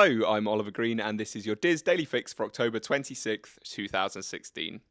Hello, I'm Oliver Green, and this is your Diz Daily Fix for October 26th, 2016.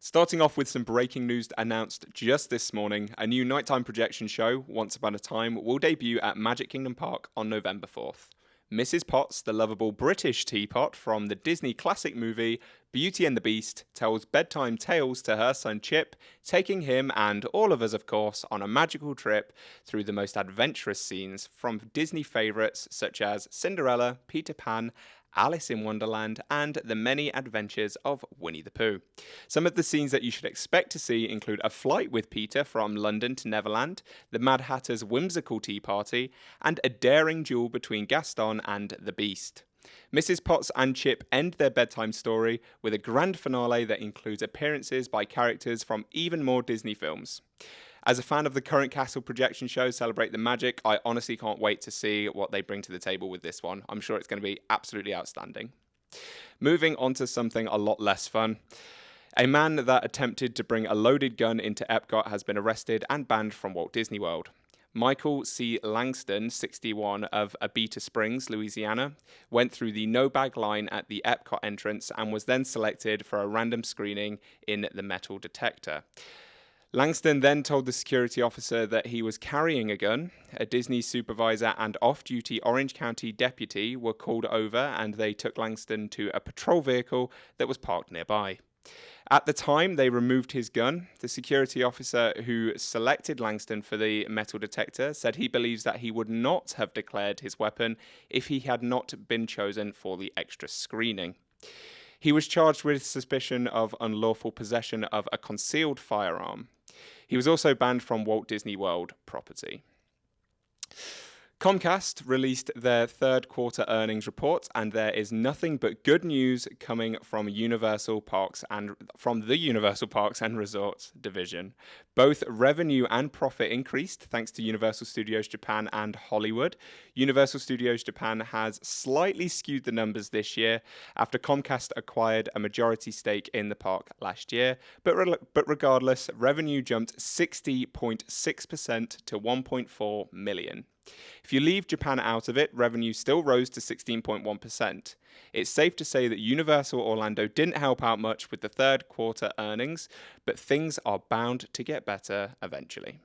Starting off with some breaking news announced just this morning, a new nighttime projection show, Once Upon a Time, will debut at Magic Kingdom Park on November 4th. Mrs. Potts, the lovable British teapot from the Disney classic movie Beauty and the Beast, tells bedtime tales to her son Chip, taking him and all of us, of course, on a magical trip through the most adventurous scenes from Disney favourites such as Cinderella, Peter Pan, Alice in Wonderland, and the many adventures of Winnie the Pooh. Some of the scenes that you should expect to see include a flight with Peter from London to Neverland, the Mad Hatter's whimsical tea party, and a daring duel between Gaston and the Beast. Mrs. Potts and Chip end their bedtime story with a grand finale that includes appearances by characters from even more Disney films. As a fan of the current Castle projection show, Celebrate the Magic, I honestly can't wait to see what they bring to the table with this one. I'm sure it's going to be absolutely outstanding. Moving on to something a lot less fun. A man that attempted to bring a loaded gun into Epcot has been arrested and banned from Walt Disney World. Michael C. Langston, 61, of Abita Springs, Louisiana, went through the no-bag line at the Epcot entrance and was then selected for a random screening in the metal detector. Langston then told the security officer that he was carrying a gun. A Disney supervisor and off-duty Orange County deputy were called over and they took Langston to a patrol vehicle that was parked nearby. At the time, they removed his gun. The security officer who selected Langston for the metal detector said he believes that he would not have declared his weapon if he had not been chosen for the extra screening. He was charged with suspicion of unlawful possession of a concealed firearm. He was also banned from Walt Disney World property. Comcast released their third quarter earnings report, and there is nothing but good news coming from Universal Parks and from the Universal Parks and Resorts division. Both revenue and profit increased thanks to Universal Studios Japan and Hollywood. Universal Studios Japan has slightly skewed the numbers this year after Comcast acquired a majority stake in the park last year, but regardless, revenue jumped 60.6% to $1.4 million. If you leave Japan out of it, revenue still rose to 16.1%. It's safe to say that Universal Orlando didn't help out much with the third quarter earnings, but things are bound to get better eventually.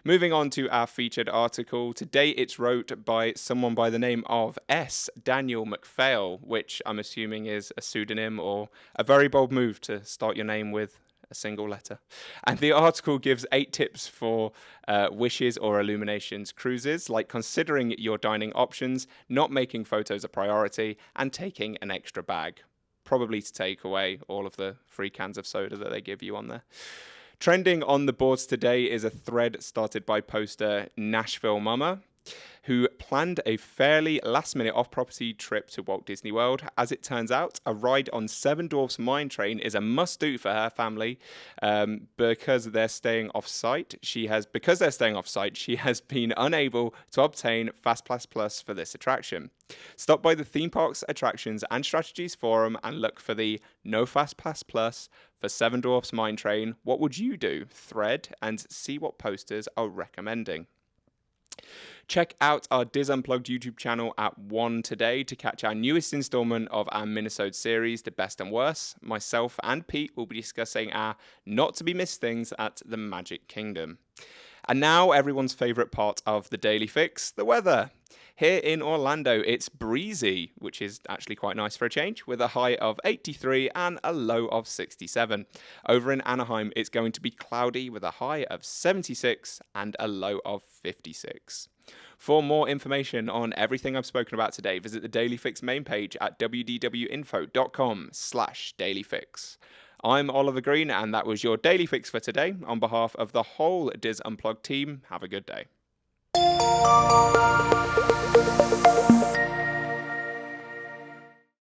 Moving on to our featured article, today it's wrote by someone by the name of S. Daniel McPhail, which I'm assuming is a pseudonym or a very bold move to start your name with a single letter. And the article gives 8 tips for wishes or illuminations cruises, like considering your dining options, not making photos a priority, and taking an extra bag, probably to take away all of the free cans of soda that they give you on there. Trending on the boards today is a thread started by poster Nashville Mama, who planned a fairly last-minute off-property trip to Walt Disney World. As it turns out, a ride on Seven Dwarfs Mine Train is a must-do for her family because they're staying off-site. She has been unable to obtain FastPass Plus for this attraction. Stop by the Theme Parks Attractions and Strategies Forum and look for the No FastPass Plus for Seven Dwarfs Mine Train. What would you do? Thread and see what posters are recommending. Check out our Diz Unplugged YouTube channel at 1 today to catch our newest installment of our Minnesota series, The Best and Worst. Myself and Pete will be discussing our not-to-be-missed things at the Magic Kingdom. And now, everyone's favourite part of the Daily Fix, the weather. Here in Orlando, it's breezy, which is actually quite nice for a change, with a high of 83 and a low of 67. Over in Anaheim, it's going to be cloudy with a high of 76 and a low of 56. For more information on everything I've spoken about today, visit the Daily Fix main page at wdwinfo.com/dailyfix. I'm Oliver Green, and that was your Daily Fix for today. On behalf of the whole Diz Unplugged team, have a good day.